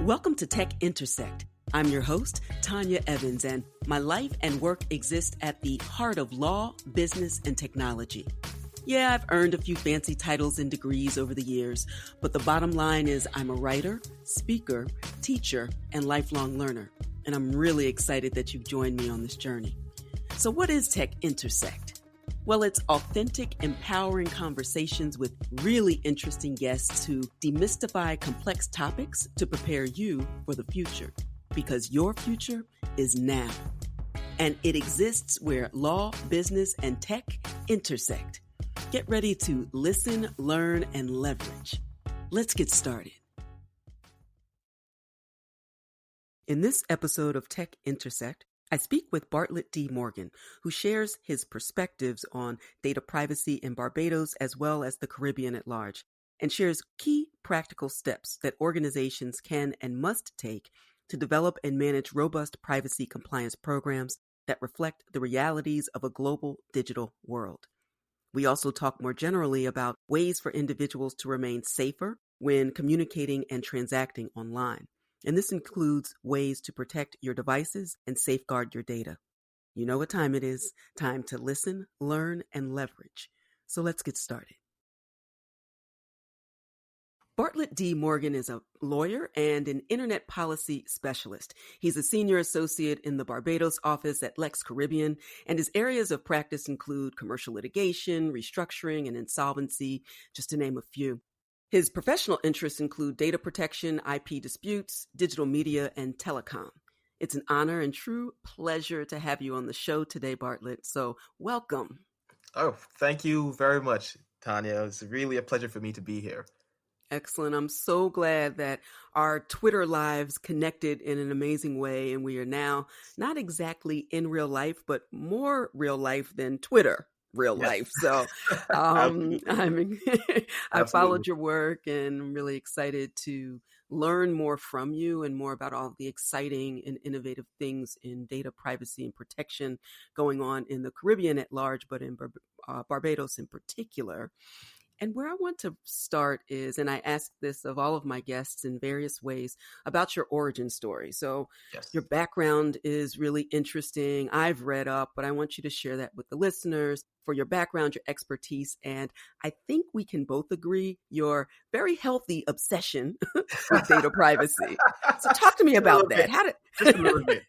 Welcome to Tech Intersect. I'm your host, Tanya Evans, and my life and work exist at the heart of law, business, and technology. Yeah, I've earned a few fancy titles and degrees over the years, but the bottom line is I'm a writer, speaker, teacher, and lifelong learner, and I'm really excited that you've joined me on this journey. So what is Tech Intersect? Well, it's authentic, empowering conversations with really interesting guests who demystify complex topics to prepare you for the future. Because your future is now. And it exists where law, business, and tech intersect. Get ready to listen, learn, and leverage. Let's get started. In this episode of Tech Intersect, I speak with Bartlett D. Morgan, who shares his perspectives on data privacy in Barbados as well as the Caribbean at large, and shares key practical steps that organizations can and must take to develop and manage robust privacy compliance programs that reflect the realities of a global digital world. We also talk more generally about ways for individuals to remain safer when communicating and transacting online. And this includes ways to protect your devices and safeguard your data. You know what time it is. Time to listen, learn, and leverage. So let's get started. Bartlett D. Morgan is a lawyer and an internet policy specialist. He's a senior associate in the Barbados office at Lex Caribbean, and his areas of practice include commercial litigation, restructuring, and insolvency, just to name a few. His professional interests include data protection, IP disputes, digital media, and telecom. It's an honor and true pleasure to have you on the show today, Bartlett. So welcome. Oh, thank you very much, Tanya. It's really a pleasure for me to be here. Excellent. I'm so glad that our Twitter lives connected in an amazing way, and we are now not exactly in real life, but more real life than Twitter real life. So I followed your work and I'm really excited to learn more from you and more about all the exciting and innovative things in data privacy and protection going on in the Caribbean at large, but in Barbados in particular. And where I want to start is, and I ask this of all of my guests in various ways, about your origin story. So Your background is really interesting. I've read up, but I want you to share that with the listeners for your background, your expertise, and I think we can both agree your very healthy obsession with data privacy. So talk to me about that. Just a little bit.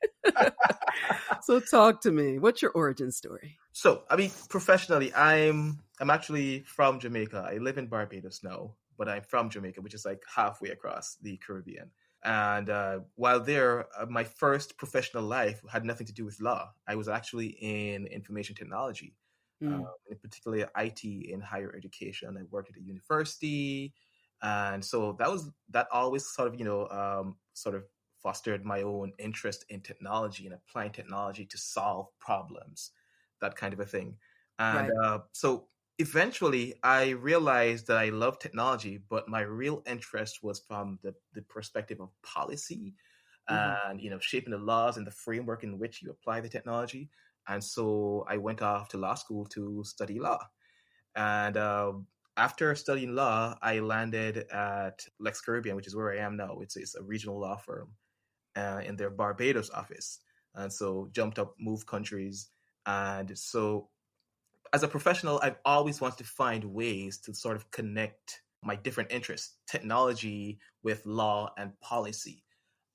So talk to me. What's your origin story? So, professionally, I'm actually from Jamaica. I live in Barbados now, but I'm from Jamaica, which is like halfway across the Caribbean. And while there, my first professional life had nothing to do with law. I was actually in information technology, in particular IT in higher education. I worked at a university. And so that always sort of fostered my own interest in technology and applying technology to solve problems, that kind of a thing. And so eventually I realized that I love technology, but my real interest was from the perspective of policy and, shaping the laws and the framework in which you apply the technology. And so I went off to law school to study law. And after studying law, I landed at Lex Caribbean, which is where I am now. It's a regional law firm in their Barbados office. And so jumped up, moved countries. And so as a professional, I've always wanted to find ways to sort of connect my different interests, technology with law and policy.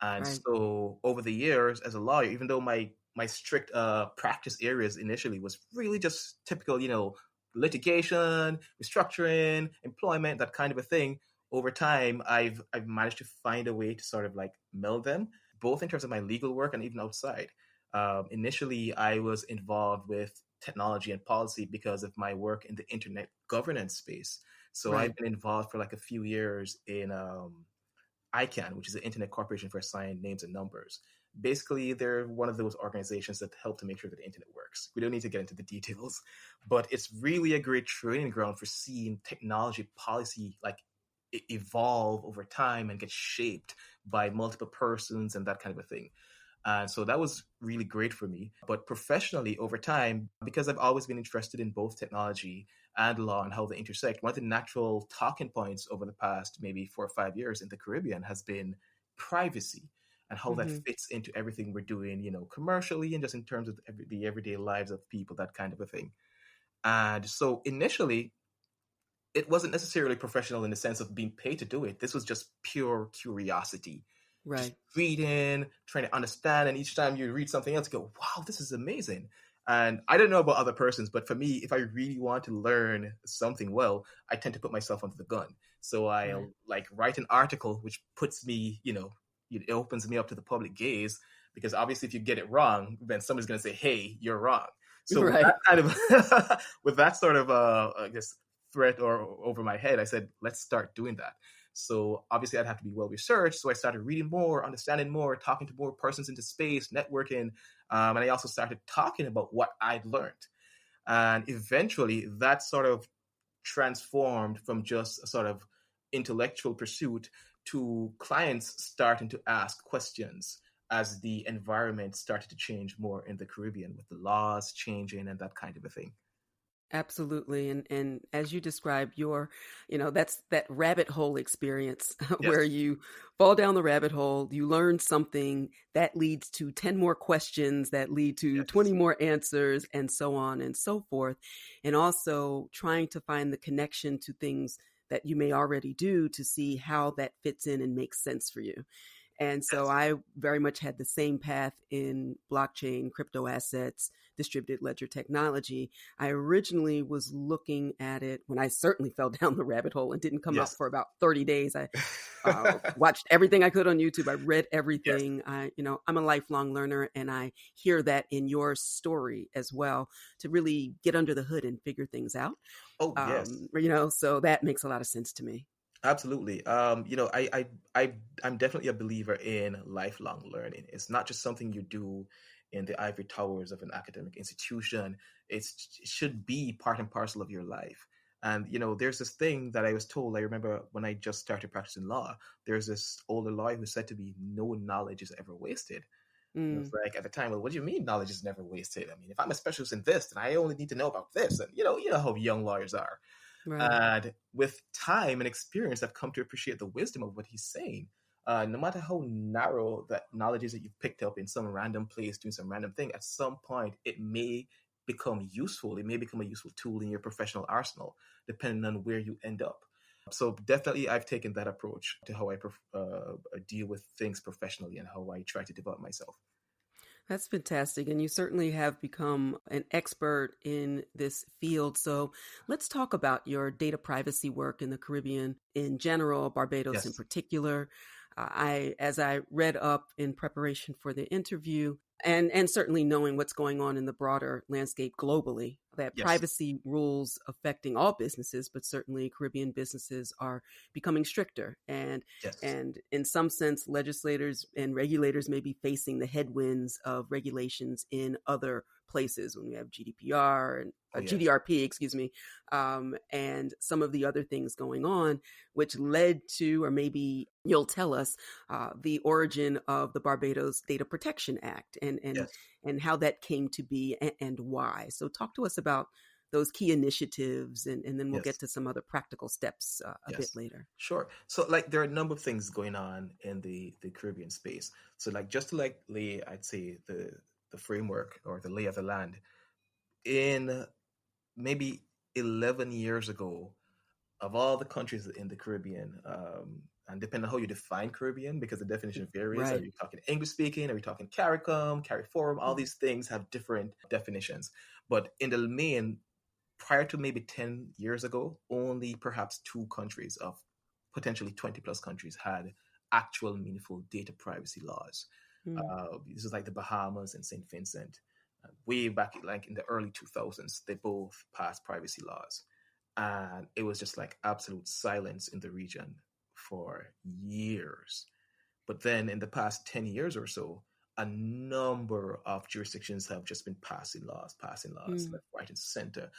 And so over the years as a lawyer, even though my strict practice areas initially was really just typical, litigation, restructuring, employment, that kind of a thing, over time, I've managed to find a way to sort of like meld them, both in terms of my legal work and even outside. Initially, I was involved with technology and policy because of my work in the internet governance space. So I've been involved for like a few years in ICANN, which is the Internet Corporation for Assigned Names and Numbers. Basically, they're one of those organizations that help to make sure that the internet works. We don't need to get into the details, but it's really a great training ground for seeing technology policy like evolve over time and get shaped by multiple persons and that kind of a thing. And so that was really great for me. But professionally, over time, because I've always been interested in both technology and law and how they intersect, one of the natural talking points over the past maybe 4 or 5 years in the Caribbean has been privacy and how that Mm-hmm. fits into everything we're doing, commercially and just in terms of the everyday lives of people, that kind of a thing. And so initially, it wasn't necessarily professional in the sense of being paid to do it. This was just pure curiosity, just Right. reading, trying to understand. And each time you read something else, you go, wow, this is amazing. And I don't know about other persons, but for me, if I really want to learn something well, I tend to put myself under the gun. So Right. I'll like write an article, which puts me, it opens me up to the public gaze, because obviously if you get it wrong, then somebody's going to say, hey, you're wrong. So with that Right. kind of, with that sort of, I guess, threat or over my head, I said, let's start doing that. So obviously I'd have to be well researched. So I started reading more, understanding more, talking to more persons into space, networking. And I also started talking about what I'd learned. And eventually that sort of transformed from just a sort of intellectual pursuit to clients starting to ask questions as the environment started to change more in the Caribbean, with the laws changing and that kind of a thing. Absolutely. And as you described, that's that rabbit hole experience Yes. where you fall down the rabbit hole, you learn something that leads to 10 more questions that lead to 20 Yes. more answers, and so on and so forth. And also trying to find the connection to things that you may already do to see how that fits in and makes sense for you. And so Yes. I very much had the same path in blockchain, crypto assets, distributed ledger technology. I originally was looking at it when I certainly fell down the rabbit hole and didn't come out Yes. for about 30 days. I watched everything I could on YouTube. I read Yes. everything. I'm a lifelong learner, and I hear that in your story as well, to really get under the hood and figure things out. Oh, yes. So that makes a lot of sense to me. Absolutely. I'm definitely a believer in lifelong learning. It's not just something you do in the ivory towers of an academic institution. It should be part and parcel of your life. And there's this thing that I was told. I remember when I just started practicing law. There's this older lawyer who said to me, "No knowledge is ever wasted." And I was Mm, like, at the time, well, what do you mean knowledge is never wasted? I mean, if I'm a specialist in this, then I only need to know about this. And you know how young lawyers are. right. And with time and experience, I've come to appreciate the wisdom of what he's saying. No matter how narrow that knowledge is that you've picked up in some random place doing some random thing, at some point it may become useful. It may become a useful tool in your professional arsenal, depending on where you end up. So definitely, I've taken that approach to how I deal with things professionally and how I try to develop myself. That's fantastic. And you certainly have become an expert in this field. So let's talk about your data privacy work in the Caribbean in general, Barbados in Yes. particular. As I read up in preparation for the interview, and certainly knowing what's going on in the broader landscape globally, that Yes. privacy rules affecting all businesses, but certainly Caribbean businesses are becoming stricter. Yes. And in some sense, legislators and regulators may be facing the headwinds of regulations in other places when we have GDPR and Oh, yes. GDRP, excuse me, and some of the other things going on, which led to, or maybe you'll tell us, the origin of the Barbados Data Protection Act Yes. and how that came to be, and why. So talk to us about those key initiatives, and then we'll get Yes. to some other practical steps a bit Yes, later. sure. So like there are a number of things going on in the Caribbean space. So like just to like lay, I'd say the framework or the lay of the land in maybe 11 years ago, of all the countries in the Caribbean, and depending on how you define Caribbean, because the definition varies. Are Right. you talking English speaking? Are you talking CARICOM, CARIFORUM? All these things have different definitions. But in the main, prior to maybe 10 years ago, only perhaps two countries of potentially 20 plus countries had actual meaningful data privacy laws. Mm. This is like the Bahamas and St. Vincent. Way back like in the early 2000s, they both passed privacy laws. And it was just like absolute silence in the region for years. But then in the past 10 years or so, a number of jurisdictions have just been passing laws Mm. left, right, and center.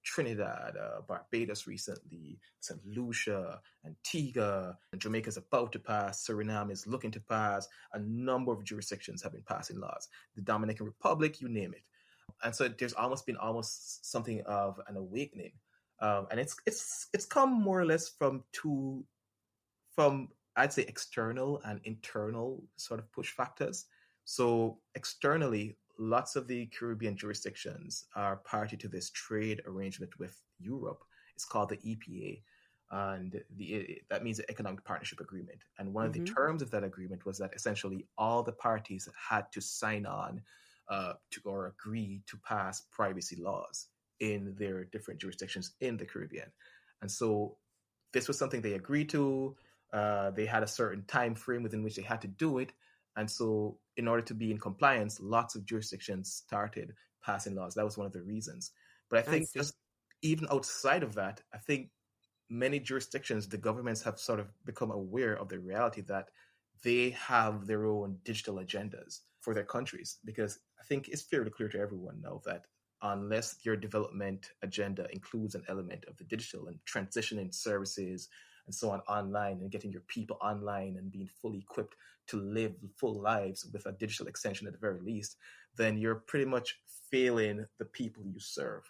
Trinidad, Barbados recently, St. Lucia, Antigua, and Jamaica's about to pass. Suriname is looking to pass. A number of jurisdictions have been passing laws. The Dominican Republic, you name it. And so there's been something of an awakening, and it's come more or less from I'd say external and internal sort of push factors. So externally, lots of the Caribbean jurisdictions are party to this trade arrangement with Europe. It's called the EPA, and that means the Economic Partnership Agreement. And one of the Mm-hmm. terms of that agreement was that essentially all the parties had to sign on to or agree to pass privacy laws in their different jurisdictions in the Caribbean. And so this was something they agreed to. They had a certain time frame within which they had to do it. And so, in order to be in compliance, lots of jurisdictions started passing laws. That was one of the reasons. But I I think see. just even outside of that, I think many jurisdictions, the governments have sort of become aware of the reality that they have their own digital agendas for their countries. Because I think it's fairly clear to everyone now that unless your development agenda includes an element of the digital and transitioning services and so on online and getting your people online and being fully equipped to live full lives with a digital extension at the very least, then you're pretty much failing the people you serve.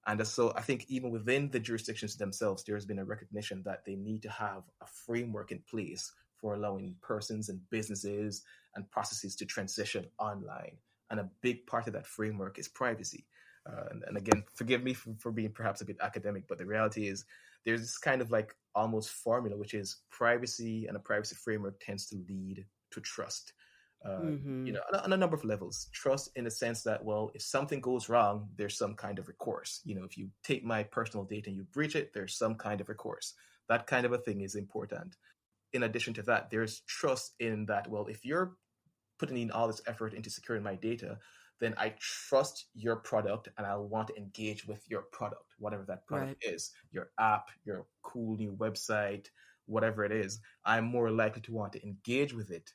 And so I think even within the jurisdictions themselves, there's been a recognition that they need to have a framework in place for allowing persons and businesses and processes to transition online. And a big part of that framework is privacy. And again, forgive me for being perhaps a bit academic, but the reality is there's this kind of like almost formula, which is privacy, and a privacy framework tends to lead to trust. Mm-hmm. On a number of levels. Trust in the sense that, well, if something goes wrong, there's some kind of recourse. If you take my personal data and you breach it, there's some kind of recourse. That kind of a thing is important. In addition to that, there's trust in that, well, if you're putting in all this effort into securing my data, then I trust your product and I want to engage with your product, whatever that product Right. is, your app, your cool new website, whatever it is. I'm more likely to want to engage with it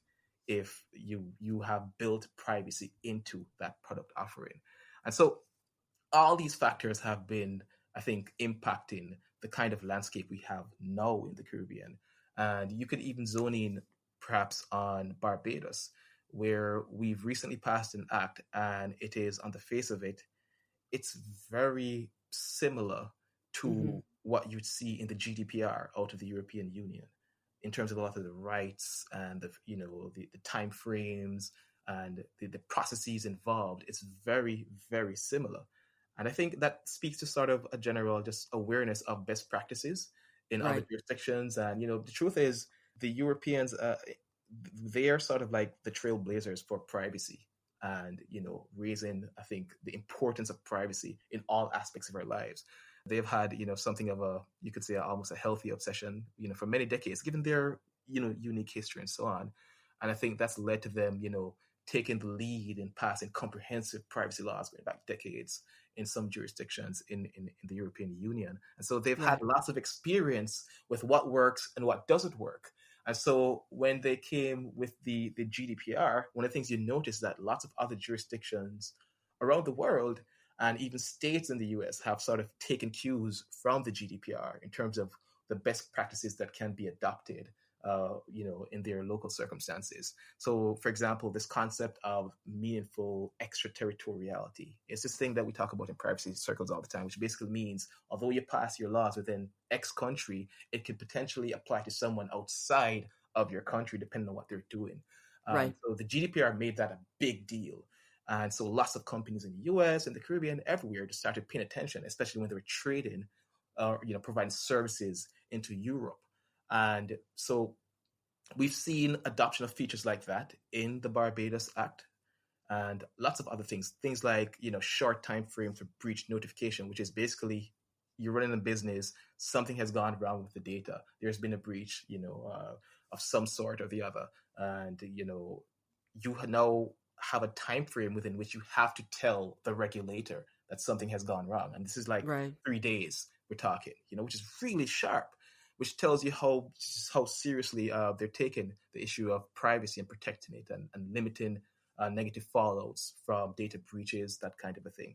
if you have built privacy into that product offering. And so all these factors have been, I think, impacting the kind of landscape we have now in the Caribbean. And you could even zone in perhaps on Barbados, where we've recently passed an act, and it is, on the face of it, it's very similar Mm-hmm. to what you'd see in the GDPR out of the European Union in terms of a lot of the rights and the time frames and the processes involved. It's very, very similar. And I think that speaks to sort of a general just awareness of best practices in other Right. jurisdictions. And, the truth is the Europeans, they are sort of like the trailblazers for privacy and, raising, I think, the importance of privacy in all aspects of our lives. They've had, something of a, you could say, almost a healthy obsession, for many decades, given their, unique history and so on. And I think that's led to them, taking the lead in passing comprehensive privacy laws going back decades in some jurisdictions in the European Union. And so they've had Right. lots of experience with what works and what doesn't work. And so when they came with the GDPR, one of the things you notice is that lots of other jurisdictions around the world and even states in the US have sort of taken cues from the GDPR in terms of the best practices that can be adopted, in their local circumstances. So, for example, this concept of meaningful extraterritoriality is this thing that we talk about in privacy circles all the time, which basically means although you pass your laws within X country, it could potentially apply to someone outside of your country, depending on what they're doing. Right. So the GDPR made that a big deal. And so lots of companies in the US and the Caribbean, everywhere, just started paying attention, especially when they were trading or providing services into Europe. And so we've seen adoption of features like that in the Barbados Act and lots of other things like, short time frame for breach notification, which is basically you're running a business, something has gone wrong with the data. There's been a breach, of some sort or the other. And, you now have a time frame within which you have to tell the regulator that something has gone wrong. And this is like Right. 3 days we're talking, which is really sharp, which tells you how seriously they're taking the issue of privacy and protecting it and limiting negative fallouts from data breaches, that kind of a thing.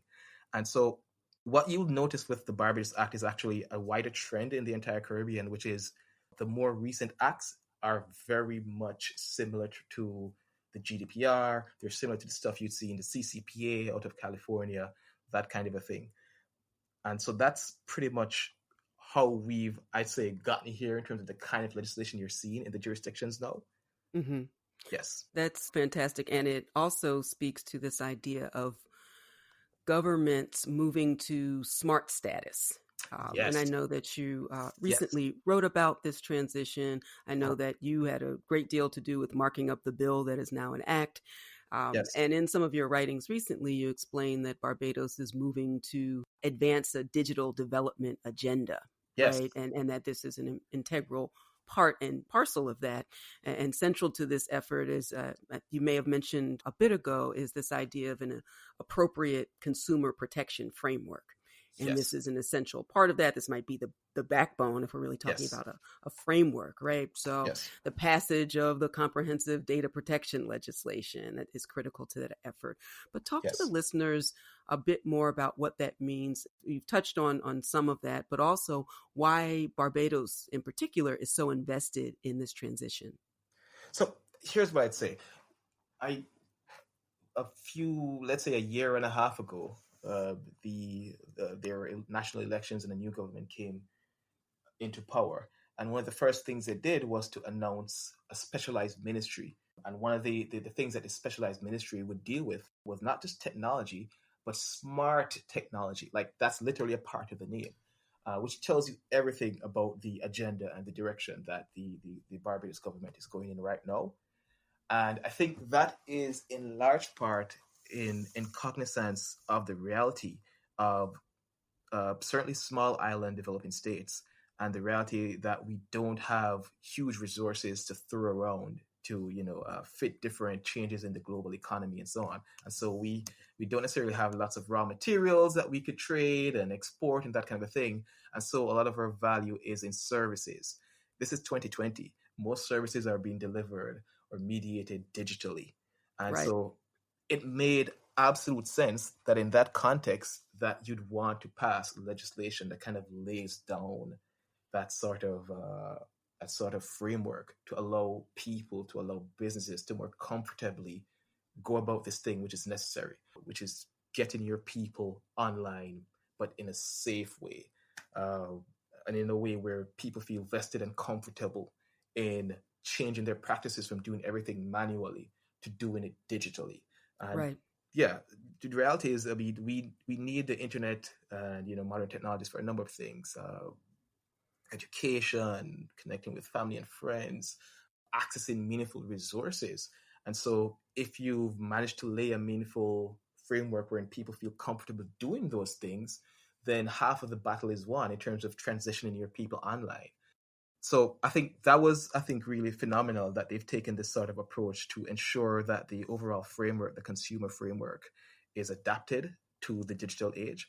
And so what you'll notice with the Barbados Act is actually a wider trend in the entire Caribbean, which is the more recent acts are very much similar to the GDPR. They're similar to the stuff you'd see in the CCPA out of California, that kind of a thing. And so that's pretty much how we've, I'd say, gotten here in terms of the kind of legislation you're seeing in the jurisdictions now. Hmm. Yes. That's fantastic. And it also speaks to this idea of governments moving to smart status. And I Yes. know that you Yes. recently wrote about this transition. I know Uh-huh. that you had a great deal to do with marking up the bill that is now an act. Yes. And in some of your writings recently, you explained that Barbados is moving to advance a digital development agenda, Yes. right? And that this is an integral part and parcel of that. And central to this effort is, you may have mentioned a bit ago, is this idea of an appropriate consumer protection framework. And this Yes. is an essential part of that. This might be the backbone if we're really talking Yes. about a framework, right? So Yes. the passage of the comprehensive data protection legislation that is critical to that effort. But talk to the Yes. listeners a bit more about what that means. You've touched on some of that, but also why Barbados in particular is so invested in this transition. So here's what I'd say. I a few, let's say a year and a half ago, there were national elections and a new government came into power. And one of the first things they did was to announce a specialized ministry. And one of the things that the specialized ministry would deal with was not just technology, but smart technology. Like that's literally a part of the name, which tells you everything about the agenda and the direction that the Barbados government is going in right now. And I think that is in large part in cognizance of the reality of certainly small island developing states and the reality that we don't have huge resources to throw around to fit different changes in the global economy and so on. And so we don't necessarily have lots of raw materials that we could trade and export and that kind of a thing. And so a lot of our value is in services. This is 2020. Most services are being delivered or mediated digitally. And Right. so it made absolute sense that in that context that you'd want to pass legislation that kind of lays down that sort of framework to allow people, to allow businesses to more comfortably go about this thing which is necessary, which is getting your people online, but in a safe way, uh, and in a way where people feel vested and comfortable in changing their practices from doing everything manually to doing it digitally. And Right. yeah, the reality is, I mean, we need the internet and modern technologies for a number of things: education, connecting with family and friends, accessing meaningful resources. And so, if you've managed to lay a meaningful framework wherein people feel comfortable doing those things, then half of the battle is won in terms of transitioning your people online. So I think that was, really phenomenal that they've taken this sort of approach to ensure that the overall framework, the consumer framework, is adapted to the digital age.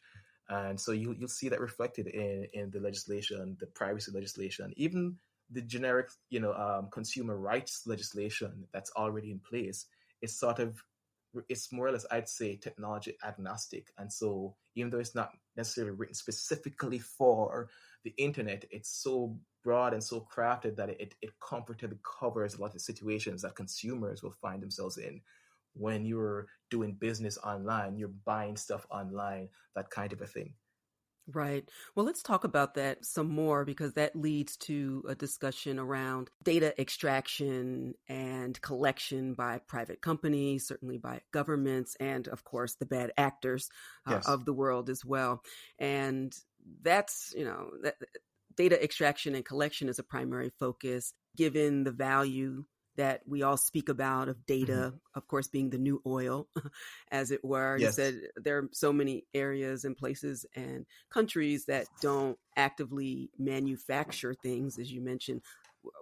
And so you'll see that reflected in the legislation, the privacy legislation, even the generic, consumer rights legislation that's already in place. It's sort of, it's more or less, I'd say, technology agnostic. And so even though it's not necessarily written specifically for the internet, it's so broad and so crafted that it comfortably covers a lot of situations that consumers will find themselves in when you're doing business online, you're buying stuff online, that kind of a thing. Right. Well, let's talk about that some more because that leads to a discussion around data extraction and collection by private companies, certainly by governments, and of course, the bad actors Yes. of the world as well. And that's, that data extraction and collection is a primary focus given the value that we all speak about of Hmm. data, of course, being the new oil, as it were. You Yes. said there are so many areas and places and countries that don't actively manufacture things, as you mentioned.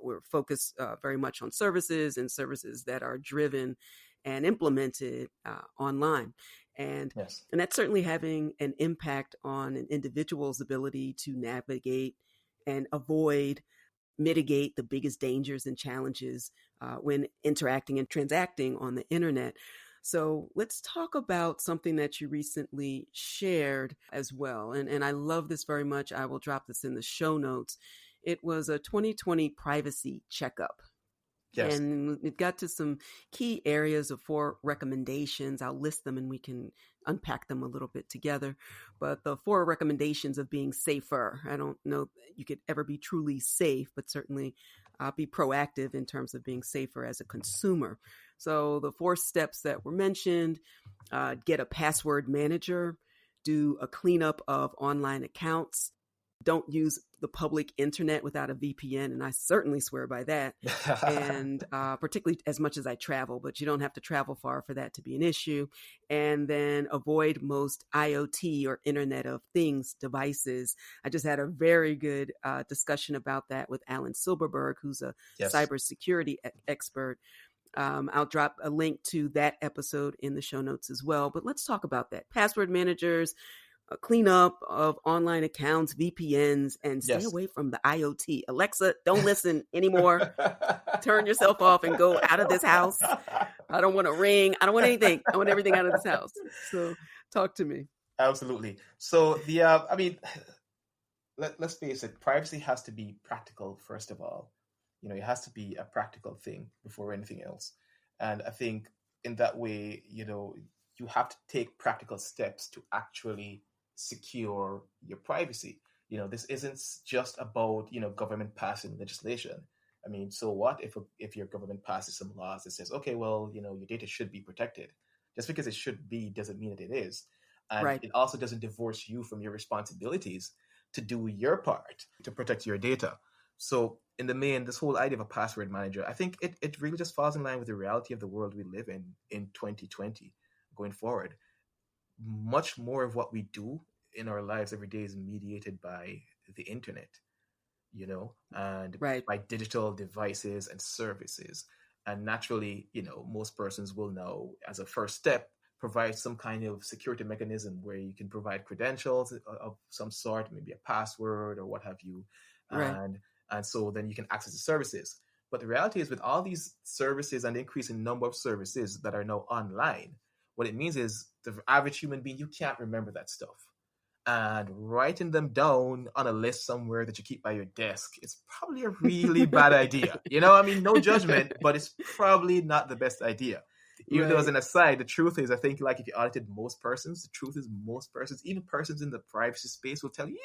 We're focused very much on services and services that are driven and implemented online. And Yes. and that's certainly having an impact on an individual's ability to navigate and avoid mitigate the biggest dangers and challenges when interacting and transacting on the internet. So let's talk about something that you recently shared as well. And I love this very much. I will drop this in the show notes. It was a 2020 privacy checkup. Yes. And it got to some key areas of 4 recommendations. I'll list them and we can unpack them a little bit together. But the 4 recommendations of being safer. I don't know that you could ever be truly safe, but certainly be proactive in terms of being safer as a consumer. So the 4 steps that were mentioned, get a password manager, do a cleanup of online accounts, don't use the public internet without a VPN, and I certainly swear by that. And particularly as much as I travel, but you don't have to travel far for that to be an issue. And then avoid most IoT or Internet of Things devices. I just had a very good discussion about that with Alan Silberberg, who's a Yes. cybersecurity expert. I'll drop a link to that episode in the show notes as well. But let's talk about that. Password managers, a cleanup of online accounts, VPNs, and stay Yes. away from the IoT. Alexa, don't listen anymore. Turn yourself off and go out of this house. I don't want a ring. I don't want anything. I want everything out of this house. So talk to me. Absolutely. So let's face it, privacy has to be practical, first of all. It has to be a practical thing before anything else. And I think in that way, you have to take practical steps to actually secure your privacy. This isn't just about, government passing legislation. I mean, so what if your government passes some laws that says, okay, well, your data should be protected. Just because it should be doesn't mean that it is. And Right. It also doesn't divorce you from your responsibilities to do your part to protect your data. So in the main, this whole idea of a password manager, I think it really just falls in line with the reality of the world we live in 2020 going forward. Much more of what we do in our lives every day is mediated by the internet, and Right. by digital devices and services. And naturally, most persons will now, as a first step, provide some kind of security mechanism where you can provide credentials of some sort, maybe a password or what have you. Right. And so then you can access the services. But the reality is, with all these services and the increasing number of services that are now online, what it means is the average human being, you can't remember that stuff. And writing them down on a list somewhere that you keep by your desk is probably a really bad idea. No judgment, but it's probably not the best idea. Even though, as an aside, the truth is, I think, like, if you audited most persons, the truth is most persons, even persons in the privacy space, will tell you,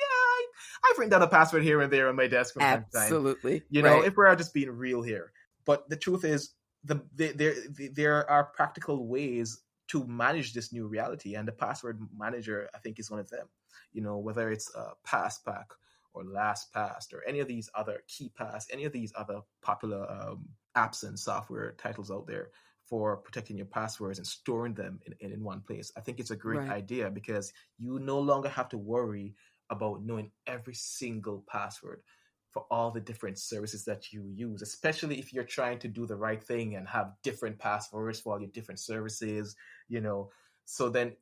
I've written down a password here and there on my desk from time to time. Absolutely. If we're just being real here. But the truth is, there are practical ways to manage this new reality, and the password manager, I think, is one of them. Whether it's PassPack or LastPass or any of these other KeyPass, any of these other popular apps and software titles out there for protecting your passwords and storing them in one place. I think it's a great idea, because you no longer have to worry about knowing every single password for all the different services that you use, especially if you're trying to do the right thing and have different passwords for all your different services, So then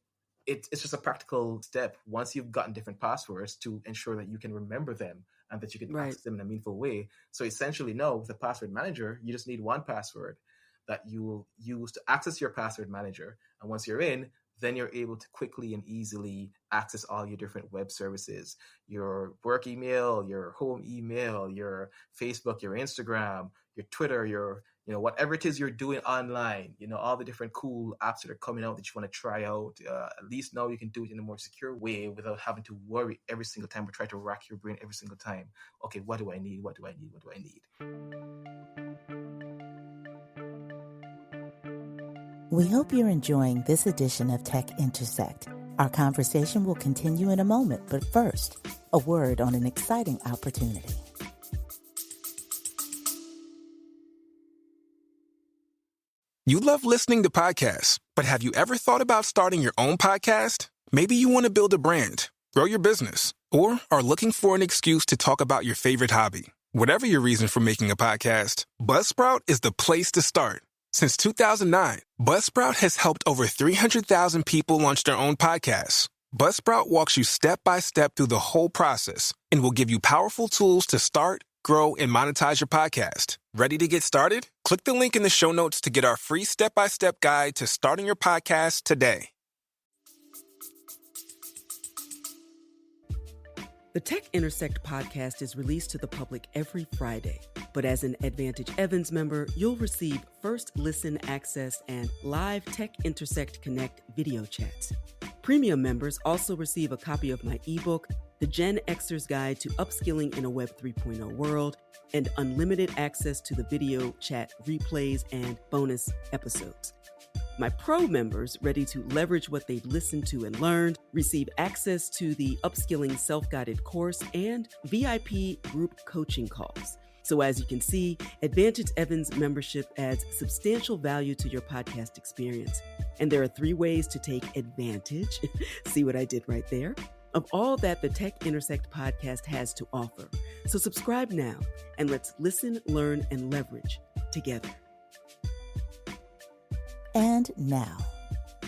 it's just a practical step, once you've gotten different passwords, to ensure that you can remember them and that you can access them in a meaningful way. So essentially, no, with the password manager, you just need one password that you will use to access your password manager. And once you're in, then you're able to quickly and easily access all your different web services, your work email, your home email, your Facebook, your Instagram, your Twitter, your, whatever it is you're doing online, all the different cool apps that are coming out that you want to try out. At least now you can do it in a more secure way without having to worry every single time or try to rack your brain every single time. Okay, what do I need? What do I need? What do I need? We hope you're enjoying this edition of Tech Intersect. Our conversation will continue in a moment, but first, a word on an exciting opportunity. You love listening to podcasts, but have you ever thought about starting your own podcast? Maybe you want to build a brand, grow your business, or are looking for an excuse to talk about your favorite hobby. Whatever your reason for making a podcast, Buzzsprout is the place to start. Since 2009, Buzzsprout has helped over 300,000 people launch their own podcasts. Buzzsprout walks you step by step through the whole process and will give you powerful tools to start, grow, and monetize your podcast. Ready to get started? Click the link in the show notes to get our free step-by-step guide to starting your podcast today. The Tech Intersect podcast is released to the public every Friday, But as an Advantage Evans member, you'll receive first listen access and live Tech Intersect Connect video chats. Premium members also receive a copy of my ebook, The Gen Xers Guide to Upskilling in a Web 3.0 World, and unlimited access to the video chat replays and bonus episodes. My pro members, ready to leverage what they've listened to and learned, receive access to the Upskilling self-guided course and VIP group coaching calls. So as you can see, Advantage Evans membership adds substantial value to your podcast experience. And there are 3 ways to take advantage, see what I did right there, of all that the Tech Intersect podcast has to offer. So subscribe now and let's listen, learn, and leverage together. And now,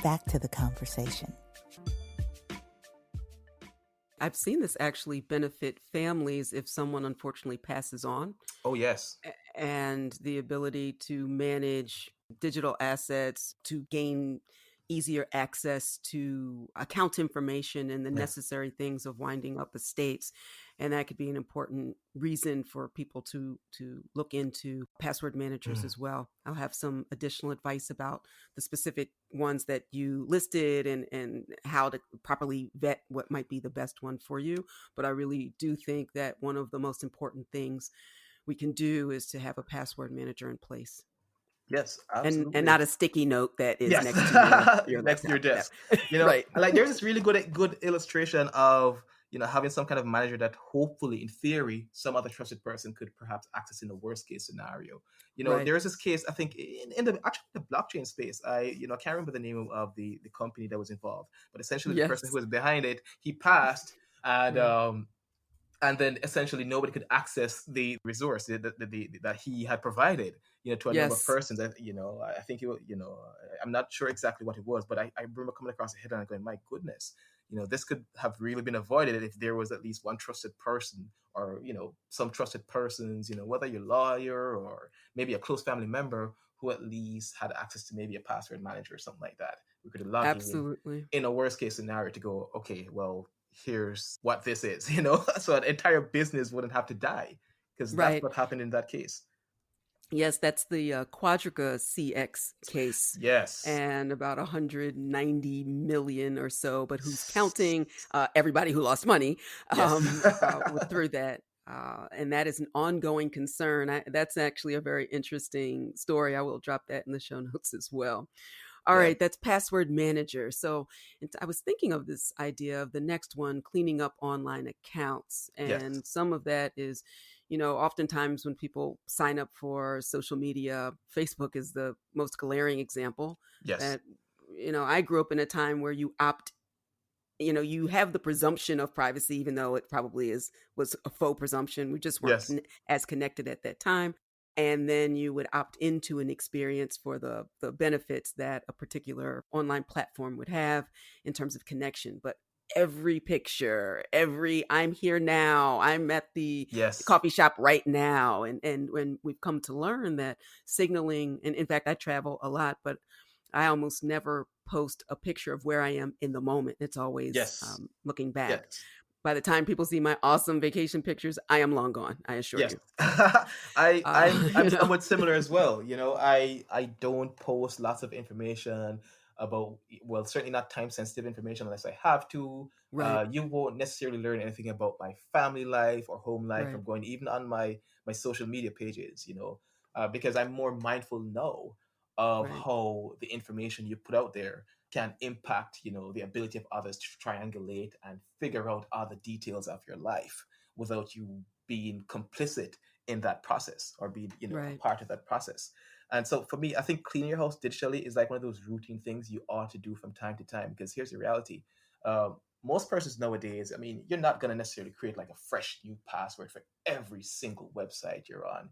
back to the conversation. I've seen this actually benefit families if someone unfortunately passes on. Oh, yes. And the ability to manage digital assets, to gain easier access to account information and the necessary things of winding up estates. And that could be an important reason for people to look into password managers as well. I'll have some additional advice about the specific ones that you listed and how to properly vet what might be the best one for you. But I really do think that one of the most important things we can do is to have a password manager in place. Yes, absolutely. And not a sticky note that is next to your next to your desk. Right. Like there's this really good illustration of, having some kind of manager that hopefully, in theory, some other trusted person could perhaps access in the worst case scenario. Right. There's this case, I think, in the blockchain space. I can't remember the name of the company that was involved, but essentially the person who was behind it, he passed, and then essentially nobody could access the resource that he had provided, to a number of persons. That I think I'm not sure exactly what it was, but I remember coming across a headline and going, my goodness, this could have really been avoided if there was at least one trusted person, or some trusted persons, whether you're a lawyer or maybe a close family member who at least had access to maybe a password manager or something like that. We could have logged in a worst case scenario to go, okay, well, here's what this is, so an entire business wouldn't have to die, because that's what happened in that case. Yes, that's the Quadriga CX case. Yes. And about 190 million or so, but who's counting everybody who lost money through that. And that is an ongoing concern. That's actually a very interesting story. I will drop that in the show notes as well. All right, that's password manager. So I was thinking of this idea of the next one, cleaning up online accounts. And some of that is, oftentimes when people sign up for social media, Facebook is the most glaring example. Yes. That, I grew up in a time where you you have the presumption of privacy, even though it probably was a faux presumption. We just weren't as connected at that time. And then you would opt into an experience for the benefits that a particular online platform would have in terms of connection. But every picture, I'm here now, I'm at the coffee shop right now. And when we've come to learn that signaling, and in fact, I travel a lot, but I almost never post a picture of where I am in the moment. It's always looking back. Yes. By the time people see my awesome vacation pictures, I am long gone, I assure you. I'm somewhat similar as well. I don't post lots of information about, well, certainly not time-sensitive information unless I have to. Right. You won't necessarily learn anything about my family life or home life from going even on my social media pages, because I'm more mindful now of how the information you put out there can impact, the ability of others to triangulate and figure out other details of your life without you being complicit in that process or being, a part of that process. And so for me, I think cleaning your house digitally is like one of those routine things you ought to do from time to time, because here's the reality. Most persons nowadays, you're not going to necessarily create like a fresh new password for every single website you're on.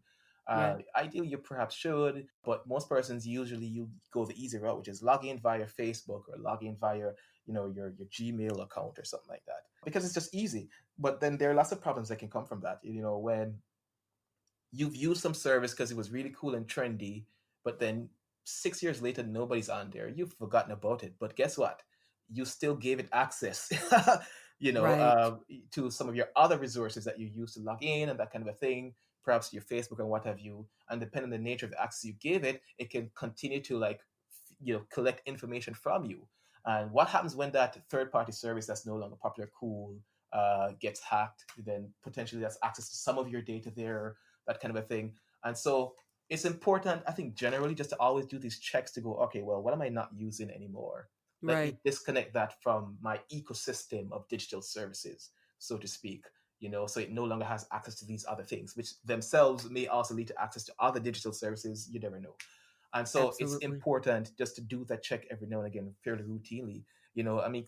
Ideally, you perhaps should, but most persons usually you go the easy route, which is log in via Facebook or log in via your Gmail account or something like that, because it's just easy. But then there are lots of problems that can come from that. When you've used some service because it was really cool and trendy, but then 6 years later nobody's on there, you've forgotten about it. But guess what? You still gave it access, to some of your other resources that you use to log in and that kind of a thing. perhaps your Facebook and what have you, and depending on the nature of the access you gave it, it can continue to collect information from you. And what happens when that third-party service that's no longer popular, cool, gets hacked? Then potentially that's access to some of your data there, that kind of a thing. And so it's important, I think, generally just to always do these checks to go, okay, well, what am I not using anymore? Let Right. me disconnect that from my ecosystem of digital services, so to speak. So it no longer has access to these other things, which themselves may also lead to access to other digital services. You never know. And so it's Absolutely. important just to do that check every now and again, fairly routinely.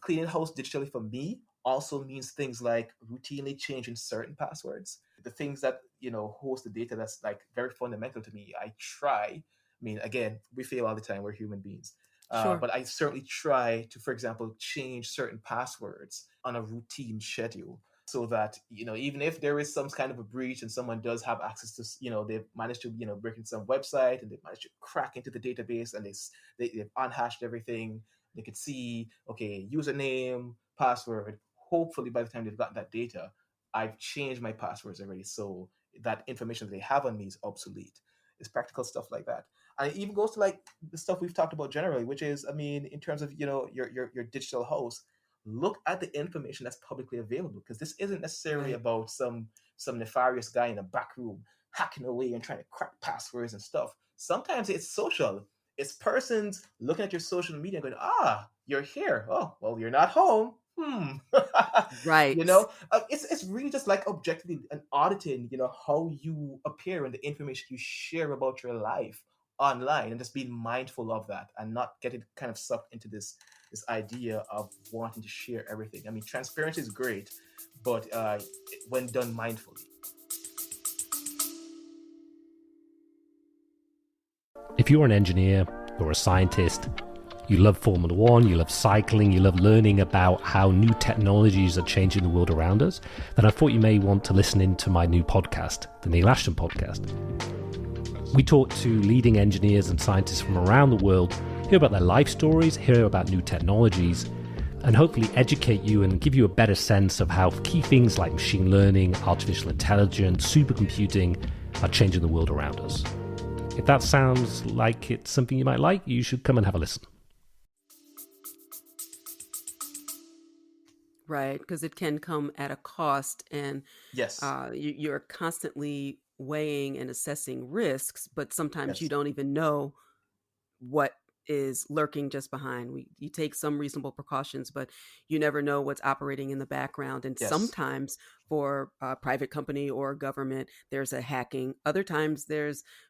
Cleaning house digitally for me also means things like routinely changing certain passwords. The things that, host the data that's like very fundamental to me, I try. I mean, again, we fail all the time. We're human beings. Sure. But I certainly try to, for example, change certain passwords on a routine schedule so that, even if there is some kind of a breach and someone does have access to, they've managed to, break into some website and they've managed to crack into the database and they've unhashed everything. They could see, okay, username, password. Hopefully by the time they've got that data, I've changed my passwords already. So that information that they have on me is obsolete. It's practical stuff like that. And it even goes to like the stuff we've talked about generally, which is, in terms of, your digital house, look at the information that's publicly available, because this isn't necessarily Right. about some nefarious guy in a back room hacking away and trying to crack passwords and stuff. Sometimes it's social. It's persons looking at your social media and going, you're here. Oh, well, you're not home. Right. It's really just like objectively and auditing, how you appear and the information you share about your life online, and just being mindful of that and not getting kind of sucked into this idea of wanting to share everything. I mean, transparency is great, but when done mindfully. If you're an engineer or a scientist, you love Formula One, you love cycling, you love learning about how new technologies are changing the world around us, then I thought you may want to listen into my new podcast, the Neil Ashton Podcast. We talk to leading engineers and scientists from around the world, hear about their life stories, hear about new technologies, and hopefully educate you and give you a better sense of how key things like machine learning, artificial intelligence, supercomputing are changing the world around us. If that sounds like it's something you might like, you should come and have a listen. Right. Because it can come at a cost, and Yes. you're constantly weighing and assessing risks, but sometimes you Yes. don't even know what is lurking just behind. You take some reasonable precautions, but you never know what's operating in the background. And Yes. sometimes for a private company or government, there's a hacking. Other times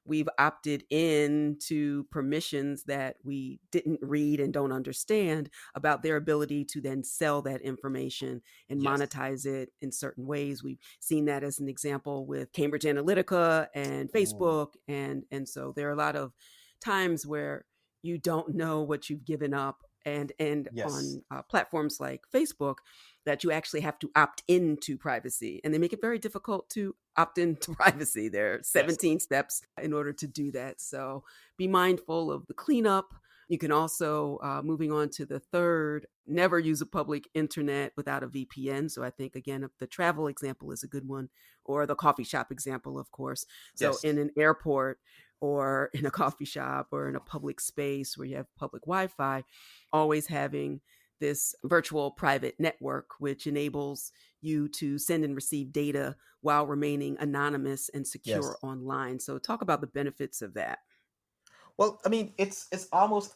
we've opted in to permissions that we didn't read and don't understand about their ability to then sell that information and Yes. monetize it in certain ways. We've seen that as an example with Cambridge Analytica and Facebook. And so there are a lot of times where you don't know what you've given up, and Yes. on platforms like Facebook, that you actually have to opt into privacy, and they make it very difficult to opt into privacy. There are 17 steps in order to do that. So be mindful of the cleanup. You can also, moving on to the third, never use a public internet without a VPN. So I think, again, the travel example is a good one, or the coffee shop example, of course. So Yes. in an airport or in a coffee shop or in a public space where you have public Wi-Fi, always having this virtual private network, which enables you to send and receive data while remaining anonymous and secure Yes. online. So talk about the benefits of that. Well, I mean, it's almost.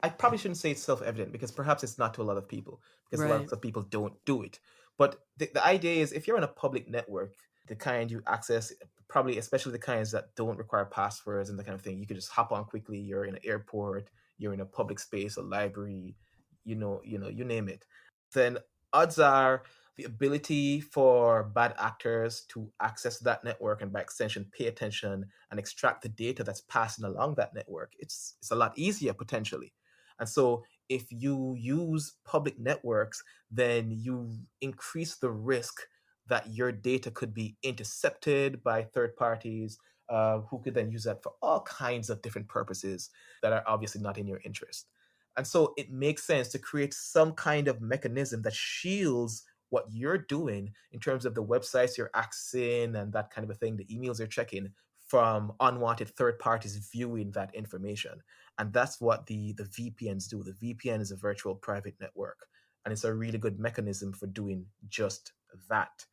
I probably shouldn't say it's self-evident, because perhaps it's not to a lot of people, because Right. lots of people don't do it. But the idea is, if you're on a public network, the kind you access, probably especially the kinds that don't require passwords and the kind of thing, you can just hop on quickly. You're in an airport, you're in a public space, a library, you name it. Then odds are the ability for bad actors to access that network and by extension pay attention and extract the data that's passing along that network, it's a lot easier potentially. And so if you use public networks, then you increase the risk that your data could be intercepted by third parties, who could then use that for all kinds of different purposes that are obviously not in your interest. And so it makes sense to create some kind of mechanism that shields what you're doing in terms of the websites you're accessing and that kind of a thing, the emails you're checking from unwanted third parties viewing that information. And that's what the VPNs do. The VPN is a virtual private network, and it's a really good mechanism for doing just that.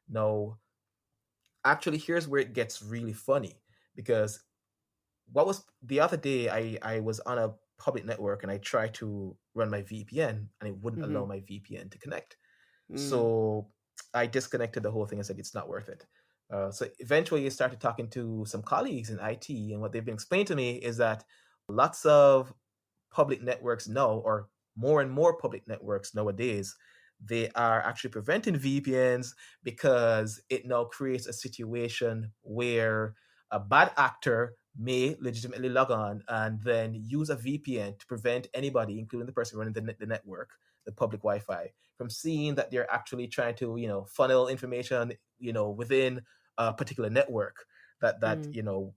Now, actually, here's where it gets really funny, because what was the other day, I was on a public network and I tried to run my VPN and it wouldn't allow my VPN to connect. So I disconnected the whole thing and said it's not worth it. So eventually I started talking to some colleagues in IT, and what they've been explaining to me is that lots of public networks now, or more and more public networks nowadays, they are actually preventing VPNs because it now creates a situation where a bad actor may legitimately log on and then use a VPN to prevent anybody, including the person running the network, the public Wi-Fi, from seeing that they're actually trying to, funnel information, within a particular network that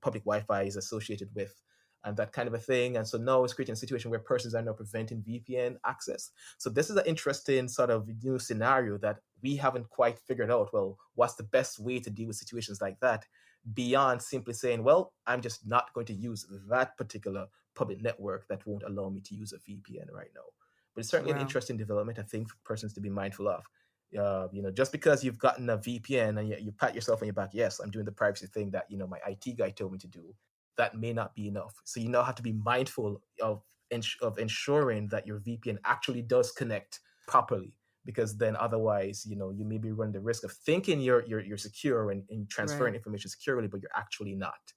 public Wi-Fi is associated with, and that kind of a thing. And so now it's creating a situation where persons are now preventing VPN access. So this is an interesting sort of new scenario that we haven't quite figured out. Well, what's the best way to deal with situations like that, beyond simply saying, well, I'm just not going to use that particular public network that won't allow me to use a VPN right now. But it's certainly an interesting development, I think, for persons to be mindful of. Just because you've gotten a VPN and you pat yourself on your back, yes, I'm doing the privacy thing that, my IT guy told me to do, that may not be enough. So you now have to be mindful of ensuring that your VPN actually does connect properly, because then otherwise, you may be running the risk of thinking you're secure and transferring information securely, but you're actually not.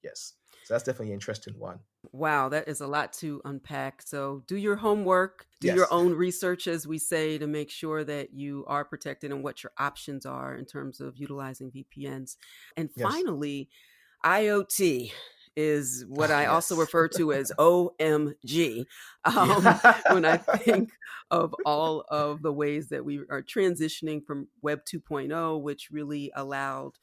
Yes. So that's definitely an interesting one. Wow, that is a lot to unpack. So do your homework, do your own research, as we say, to make sure that you are protected and what your options are in terms of utilizing VPNs. And finally, IoT is what I also refer to as OMG when I think of all of the ways that we are transitioning from Web 2.0, which really allowed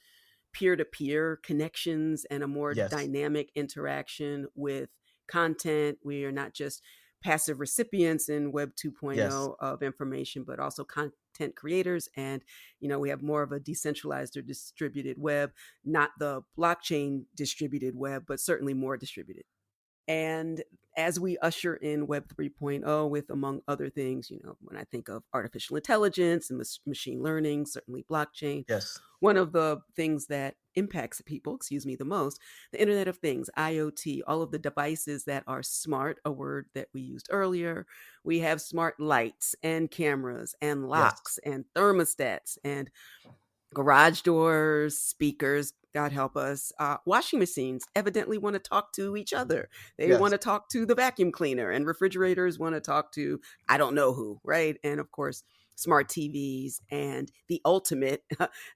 peer-to-peer connections and a more dynamic interaction with content. We are not just passive recipients in Web 2.0 of information, but also content creators. And, we have more of a decentralized or distributed web, not the blockchain distributed web, but certainly more distributed. And as we usher in Web 3.0 with, among other things, when I think of artificial intelligence and machine learning, certainly blockchain, one of the things that impacts people, the most, the Internet of Things, IoT, all of the devices that are smart, a word that we used earlier. We have smart lights and cameras and locks and thermostats and garage doors, speakers, God help us. Washing machines evidently want to talk to each other. They want to talk to the vacuum cleaner, and refrigerators want to talk to I don't know who, right? And of course, smart TVs and the ultimate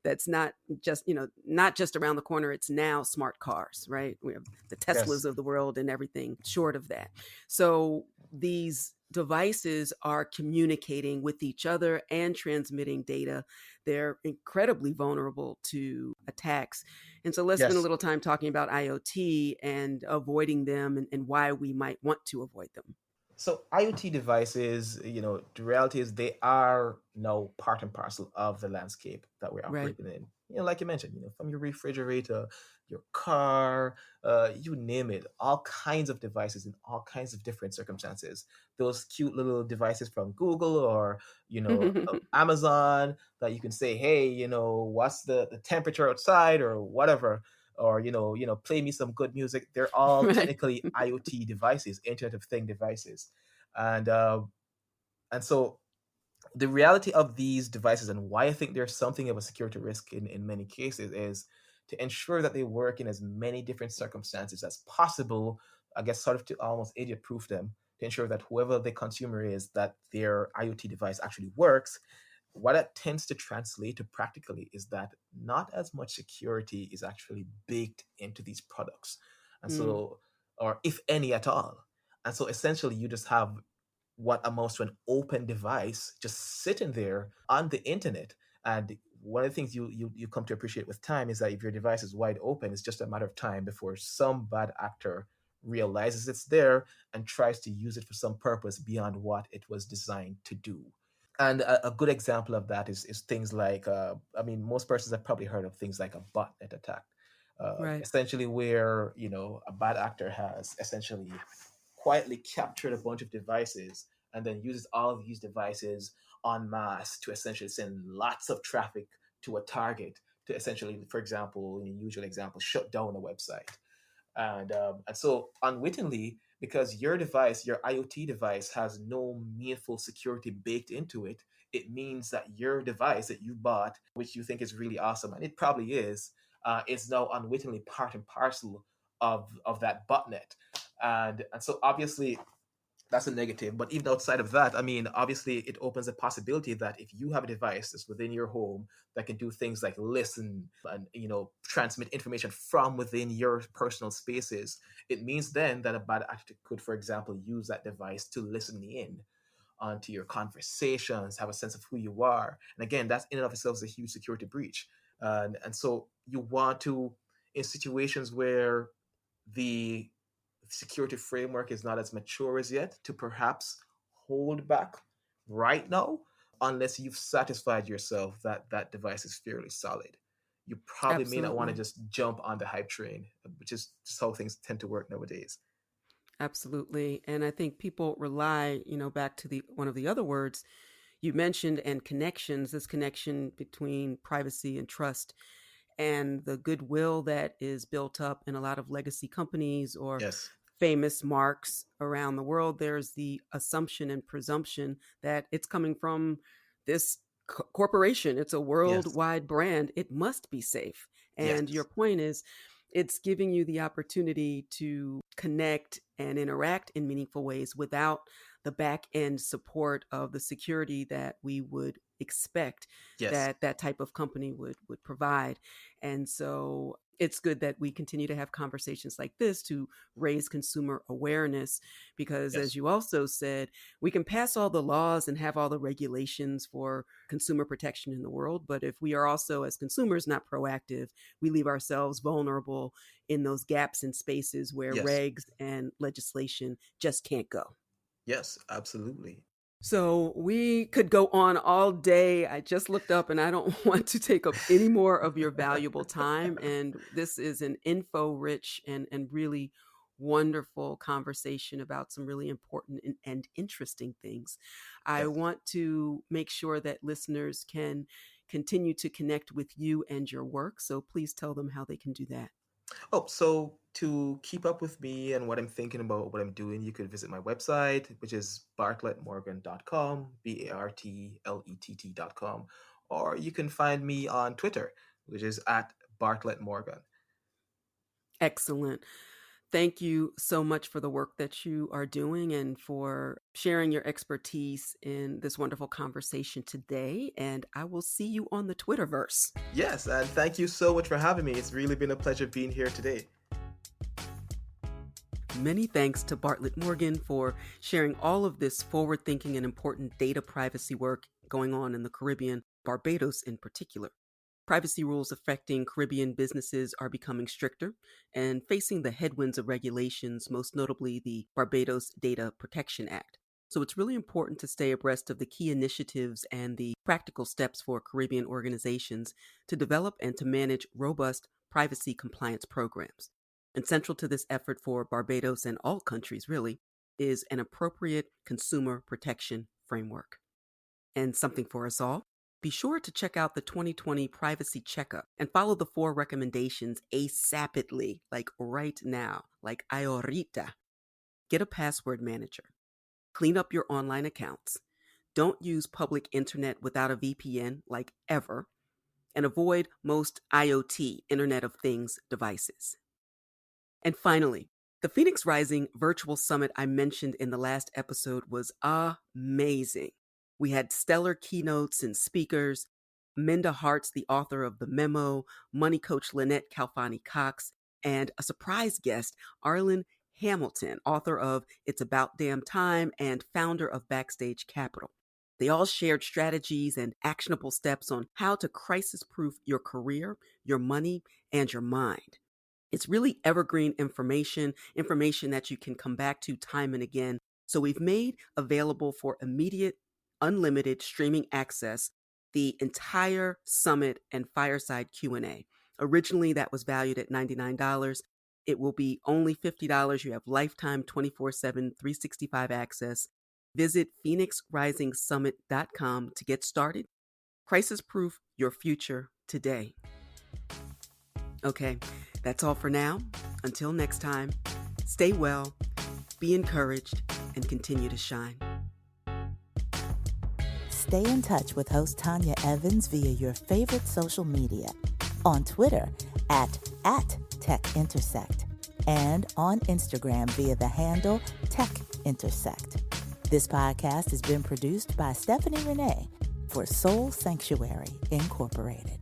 that's not just around the corner. It's now smart cars, right? We have the Teslas of the world and everything short of that. So these devices are communicating with each other and transmitting data. They're incredibly vulnerable to attacks. And so let's spend a little time talking about IoT and avoiding them and why we might want to avoid them. So IoT devices, the reality is they are now part and parcel of the landscape that we're operating in. Like you mentioned, from your refrigerator, your car, you name it, all kinds of devices in all kinds of different circumstances. Those cute little devices from Google or, Amazon that you can say, hey, what's the temperature outside or whatever, or, play me some good music. They're all technically IoT devices, Internet of Things devices. And so the reality of these devices and why I think there's something of a security risk in many cases is to ensure that they work in as many different circumstances as possible, I guess sort of to almost idiot-proof them, to ensure that whoever the consumer is, that their IoT device actually works. What that tends to translate to practically is that not as much security is actually baked into these products. And so, or if any at all. And so essentially you just have what amounts to an open device just sitting there on the internet. And one of the things you come to appreciate with time is that if your device is wide open, it's just a matter of time before some bad actor realizes it's there and tries to use it for some purpose beyond what it was designed to do. And a good example of that is things like, I mean, most persons have probably heard of things like a botnet attack, Right. essentially where, a bad actor has essentially quietly captured a bunch of devices and then uses all of these devices en masse to essentially send lots of traffic to a target to essentially, for example, in the usual example, shut down a website. And so unwittingly, because your device, your IoT device, has no meaningful security baked into it, it means that your device that you bought, which you think is really awesome, and it probably is now unwittingly part and parcel of that botnet. And so obviously that's a negative. But even outside of that, I mean, obviously, it opens a possibility that if you have a device that's within your home that can do things like listen and transmit information from within your personal spaces, it means then that a bad actor could, for example, use that device to listen in onto your conversations, have a sense of who you are. And again, that's in and of itself is a huge security breach. And so you want to, in situations where the security framework is not as mature as yet, to perhaps hold back right now unless you've satisfied yourself that that device is fairly solid. You probably may not want to Absolutely. just jump on the hype train, which is just how things tend to work nowadays. Absolutely. And I think people rely, back to the one of the other words you mentioned and connections, this connection between privacy and trust and the goodwill that is built up in a lot of legacy companies or Yes. famous marks around the world. There's the assumption and presumption that it's coming from this corporation. It's a Yes. worldwide brand. It must be safe. And your Yes. point is, it's giving you the opportunity to connect and interact in meaningful ways without the back end support of the security that we would expect Yes. that that type of company would provide. And so it's good that we continue to have conversations like this to raise consumer awareness, because as Yes. you also said, we can pass all the laws and have all the regulations for consumer protection in the world, but if we are also as consumers not proactive, we leave ourselves vulnerable in those gaps and spaces where Yes. regs and legislation just can't go. Yes. Absolutely. So we could go on all day. I just looked up and I don't want to take up any more of your valuable time. And this is an info rich and really wonderful conversation about some really important and interesting things. I Yes. want to make sure that listeners can continue to connect with you and your work. So please tell them how they can do that. Oh, so to keep up with me and what I'm thinking about, what I'm doing, you could visit my website, which is bartlettmorgan.com, BARTLETT.com, or you can find me on Twitter, which is at Bartlett Morgan. Excellent. Thank you so much for the work that you are doing and for sharing your expertise in this wonderful conversation today. And I will see you on the Twitterverse. Yes, and thank you so much for having me. It's really been a pleasure being here today. Many thanks to Bartlett Morgan for sharing all of this forward thinking and important data privacy work going on in the Caribbean, Barbados in particular. Privacy rules affecting Caribbean businesses are becoming stricter and facing the headwinds of regulations, most notably the Barbados Data Protection Act. So it's really important to stay abreast of the key initiatives and the practical steps for Caribbean organizations to develop and to manage robust privacy compliance programs. And central to this effort for Barbados and all countries, really, is an appropriate consumer protection framework. And something for us all, be sure to check out the 2020 Privacy Checkup and follow the 4 recommendations ASAPidly, like right now, like ahorita. Get a password manager. Clean up your online accounts. Don't use public internet without a VPN, like ever. And avoid most IoT, Internet of Things devices. And finally, the Phoenix Rising virtual summit I mentioned in the last episode was amazing. We had stellar keynotes and speakers. Minda Harts, the author of The Memo, money coach Lynette Calfani-Cox, and a surprise guest, Arlen Hamilton, author of It's About Damn Time and founder of Backstage Capital. They all shared strategies and actionable steps on how to crisis-proof your career, your money, and your mind. It's really evergreen information that you can come back to time and again. So we've made available for immediate, unlimited streaming access, the entire summit and fireside Q&A. Originally, that was valued at $99. It will be only $50. You have lifetime 24/7, 365 access. Visit phoenixrisingsummit.com to get started. Crisis-proof your future today. Okay, that's all for now. Until next time, stay well, be encouraged, and continue to shine. Stay in touch with host Tanya Evans via your favorite social media. On Twitter at Tech Intersect and on Instagram via the handle Tech Intersect. This podcast has been produced by Stephanie Renee for Soul Sanctuary Incorporated.